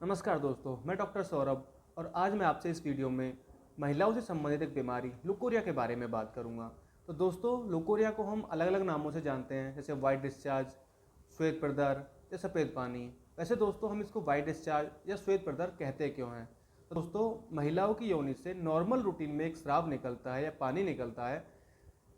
नमस्कार दोस्तों, मैं डॉक्टर सौरभ और आज मैं आपसे इस वीडियो में महिलाओं से संबंधित एक बीमारी लुकोरिया के बारे में बात करूंगा। तो दोस्तों, लुकोरिया को हम अलग अलग नामों से जानते हैं, जैसे वाइट डिस्चार्ज, श्वेत प्रदर या सफ़ेद पानी। वैसे दोस्तों, हम इसको वाइट डिस्चार्ज या श्वेत प्रदर कहते क्यों हैं? तो दोस्तों, महिलाओं की योनि से नॉर्मल रूटीन में एक स्राव निकलता है या पानी निकलता है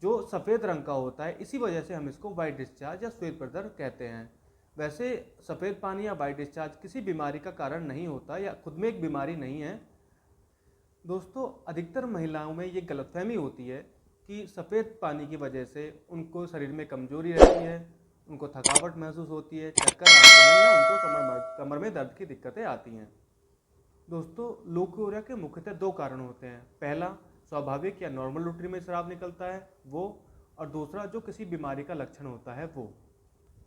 जो सफ़ेद रंग का होता है। इसी वजह से हम इसको वाइट डिस्चार्ज या श्वेत प्रदर कहते हैं। वैसे सफ़ेद पानी या वाइट डिस्चार्ज किसी बीमारी का कारण नहीं होता या खुद में एक बीमारी नहीं है। दोस्तों, अधिकतर महिलाओं में ये गलतफहमी होती है कि सफ़ेद पानी की वजह से उनको शरीर में कमजोरी रहती है, उनको थकावट महसूस होती है, चक्कर आते हैं या उनको कमर में दर्द की दिक्कतें आती हैं। दोस्तों, लुकोरिया के मुख्यतः दो कारण होते हैं। पहला, स्वाभाविक या नॉर्मल रूटीन में स्राव निकलता है वो, और दूसरा जो किसी बीमारी का लक्षण होता है वो।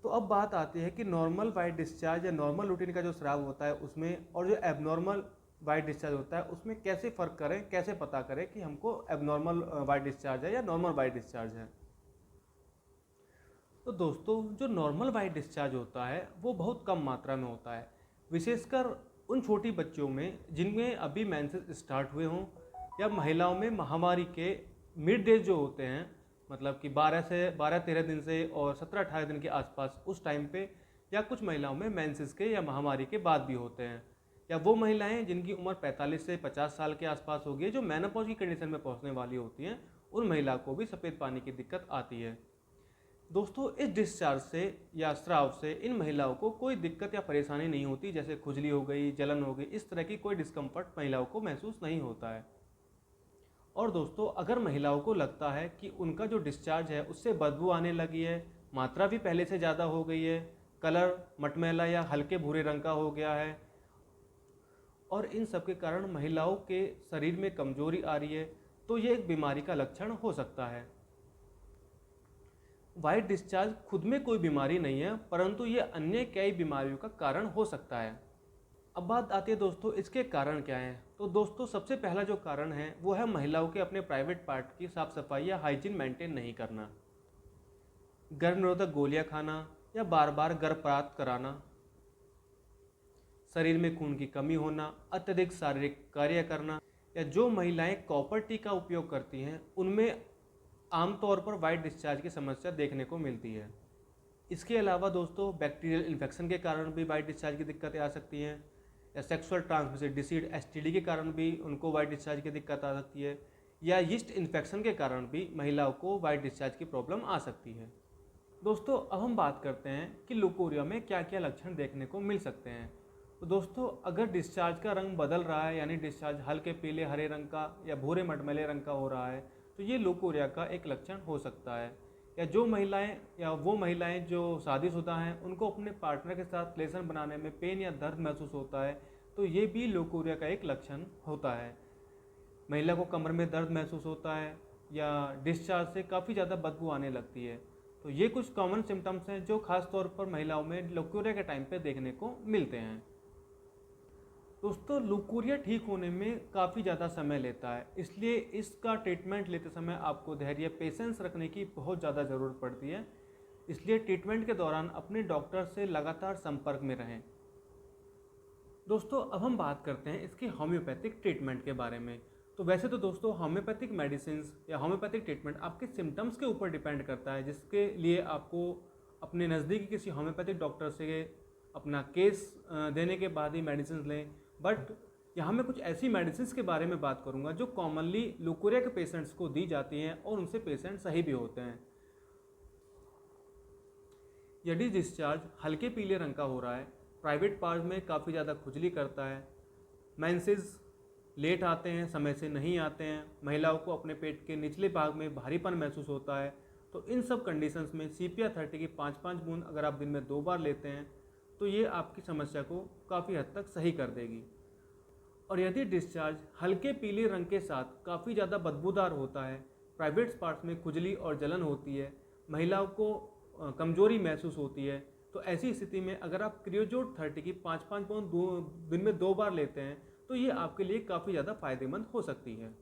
तो अब बात आती है कि नॉर्मल वाइट डिस्चार्ज या नॉर्मल रूटीन का जो स्राव होता है उसमें और जो एबनॉर्मल वाइट डिस्चार्ज होता है उसमें कैसे फ़र्क करें, कैसे पता करें कि हमको एबनॉर्मल वाइट डिस्चार्ज है या नॉर्मल वाइट डिस्चार्ज है। तो दोस्तों, जो नॉर्मल वाइट डिस्चार्ज होता है वो बहुत कम मात्रा में होता है, विशेषकर उन छोटी बच्चियों में जिनमें अभी मेंसेस स्टार्ट हुए हों, या महिलाओं में महामारी के मिड डेज जो होते हैं, मतलब कि 12 13 दिन से और 17 18 दिन के आसपास उस टाइम पे, या कुछ महिलाओं में मेंसेस के या महामारी के बाद भी होते हैं, या वो महिलाएं जिनकी उम्र 45 से 50 साल के आसपास होगी, जो मेनोपॉज की कंडीशन में पहुंचने वाली होती हैं, उन महिला को भी सफ़ेद पानी की दिक्कत आती है। दोस्तों, इस डिस्चार्ज से या स्राव से इन महिलाओं को कोई दिक्कत या परेशानी नहीं होती, जैसे खुजली हो गई, जलन हो गई, इस तरह की कोई डिस्कम्फर्ट महिलाओं को महसूस नहीं होता है। और दोस्तों, अगर महिलाओं को लगता है कि उनका जो डिस्चार्ज है उससे बदबू आने लगी है, मात्रा भी पहले से ज़्यादा हो गई है, कलर मटमैला या हल्के भूरे रंग का हो गया है, और इन सब के कारण महिलाओं के शरीर में कमजोरी आ रही है, तो ये एक बीमारी का लक्षण हो सकता है। वाइट डिस्चार्ज खुद में कोई बीमारी नहीं है, परंतु ये अन्य कई बीमारियों का कारण हो सकता है। अब बात आती है दोस्तों, इसके कारण क्या हैं? तो दोस्तों, सबसे पहला जो कारण है वो है महिलाओं के अपने प्राइवेट पार्ट की साफ सफाई या हाइजीन मेंटेन नहीं करना, गर्भ निरोधक गोलियां खाना या बार बार गर्भपात कराना, शरीर में खून की कमी होना, अत्यधिक शारीरिक कार्य करना, या जो महिलाएं कॉपर टी का उपयोग करती हैं उनमें आमतौर पर वाइट डिस्चार्ज की समस्या देखने को मिलती है। इसके अलावा दोस्तों, बैक्टीरियल इन्फेक्शन के कारण भी वाइट डिस्चार्ज की दिक्कतें आ सकती हैं, या सेक्सुअल ट्रांसमिटेड डिसीज एसटीडी के कारण भी उनको वाइट डिस्चार्ज की दिक्कत आ सकती है, या यीस्ट इन्फेक्शन के कारण भी महिलाओं को वाइट डिस्चार्ज की प्रॉब्लम आ सकती है। दोस्तों, अब हम बात करते हैं कि लुकोरिया में क्या क्या लक्षण देखने को मिल सकते हैं। तो दोस्तों, अगर डिस्चार्ज का रंग बदल रहा है, यानी डिस्चार्ज हल्के पीले हरे रंग का या भूरे मटमैले रंग का हो रहा है, तो ये लुकोरिया का एक लक्षण हो सकता है। या वो महिलाएं जो शादीशुदा हैं उनको अपने पार्टनर के साथ रिलेशन बनाने में पेन या दर्द महसूस होता है, तो ये भी लुकोरिया का एक लक्षण होता है। महिला को कमर में दर्द महसूस होता है, या डिस्चार्ज से काफ़ी ज़्यादा बदबू आने लगती है। तो ये कुछ कॉमन सिम्टम्स हैं जो खास तौर पर महिलाओं में लुकोरिया के टाइम पे देखने को मिलते हैं। दोस्तों, लुकोरिया ठीक होने में काफ़ी ज़्यादा समय लेता है, इसलिए इसका ट्रीटमेंट लेते समय आपको धैर्य, पेशेंस रखने की बहुत ज़्यादा ज़रूरत पड़ती है। इसलिए ट्रीटमेंट के दौरान अपने डॉक्टर से लगातार संपर्क में रहें। दोस्तों, अब हम बात करते हैं इसके होम्योपैथिक ट्रीटमेंट के बारे में। तो वैसे तो दोस्तों, होम्योपैथिक मेडिसिन या होम्योपैथिक ट्रीटमेंट आपके सिम्टम्स के ऊपर डिपेंड करता है, जिसके लिए आपको अपने नज़दीकी किसी होम्योपैथिक डॉक्टर से अपना केस देने के बाद ही मेडिसिन लें। बट यहाँ मैं कुछ ऐसी मेडिसिन के बारे में बात करूँगा जो कॉमनली लुकोरिया के पेशेंट्स को दी जाती हैं और उनसे पेशेंट सही भी होते हैं। यदि डिस्चार्ज हल्के पीले रंग का हो रहा है, प्राइवेट पार्ट में काफ़ी ज़्यादा खुजली करता है, मेंसेस लेट आते हैं, समय से नहीं आते हैं, महिलाओं को अपने पेट के निचले भाग में भारीपन महसूस होता है, तो इन सब कंडीशंस में CPR30 की 5-5 बूंद अगर आप दिन में 2 बार लेते हैं तो ये आपकी समस्या को काफ़ी हद तक सही कर देगी। और यदि डिस्चार्ज हल्के पीले रंग के साथ काफ़ी ज़्यादा बदबूदार होता है, प्राइवेट पार्ट्स में खुजली और जलन होती है, महिलाओं को कमजोरी महसूस होती है, तो ऐसी स्थिति में अगर आप क्रियोजोट 30 की 5-5 बूंद दिन में 2 बार लेते हैं तो ये आपके लिए काफ़ी ज़्यादा फायदेमंद हो सकती है।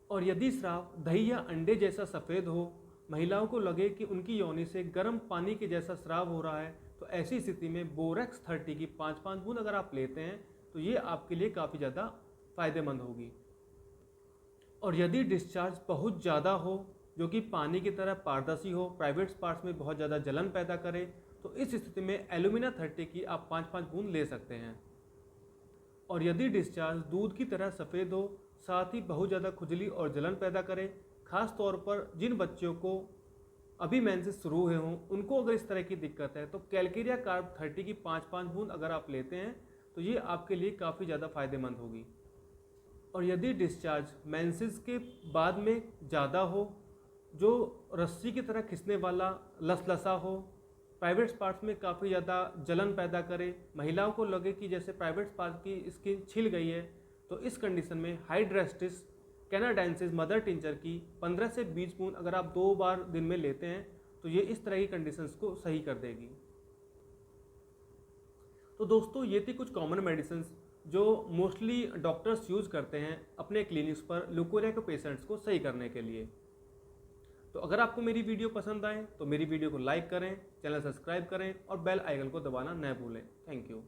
और यदि स्राव दही या अंडे जैसा सफ़ेद हो, महिलाओं को लगे कि उनकी योनि से गर्म पानी के जैसा स्राव हो रहा है, तो ऐसी स्थिति में बोरेक्स 30 की 5-5 बूंद अगर आप लेते हैं तो ये आपके लिए काफ़ी ज़्यादा फायदेमंद होगी। और यदि डिस्चार्ज बहुत ज़्यादा हो, जो कि पानी की तरह पारदर्शी हो, प्राइवेट पार्ट्स में बहुत ज़्यादा जलन पैदा करे, तो इस स्थिति में एल्यूमिना 30 की आप 5-5 बूंद ले सकते हैं। और यदि डिस्चार्ज दूध की तरह सफ़ेद हो, साथ ही बहुत ज़्यादा खुजली और जलन पैदा करे, खास तौर पर जिन बच्चों को अभी मेंसेस शुरू हुए हों, उनको अगर इस तरह की दिक्कत है तो कैलकेरिया कार्ब 30 की 5-5 बूंद अगर आप लेते हैं तो ये आपके लिए काफ़ी ज़्यादा फायदेमंद होगी। और यदि डिस्चार्ज मेंसेस के बाद में ज़्यादा हो, जो रस्सी की तरह खिंचने वाला लसलसा हो, प्राइवेट पार्ट्स में काफ़ी ज़्यादा जलन पैदा करे, महिलाओं को लगे कि जैसे प्राइवेट पार्ट की स्किन छिल गई है, तो इस कंडीशन में हाइड्रेस्टिस कैनाडाइंसिस मदर टिंचर की 15 से 20 बूंद अगर आप 2 बार दिन में लेते हैं तो ये इस तरह की कंडीशंस को सही कर देगी। तो दोस्तों ये थी कुछ कॉमन मेडिसिन जो मोस्टली डॉक्टर्स यूज़ करते हैं अपने क्लिनिक्स पर ल्यूकोरिया के पेशेंट्स को सही करने के लिए। तो अगर आपको मेरी वीडियो पसंद आए तो मेरी वीडियो को लाइक करें, चैनल सब्सक्राइब करें और बेल आइकन को दबाना न भूलें। Thank you.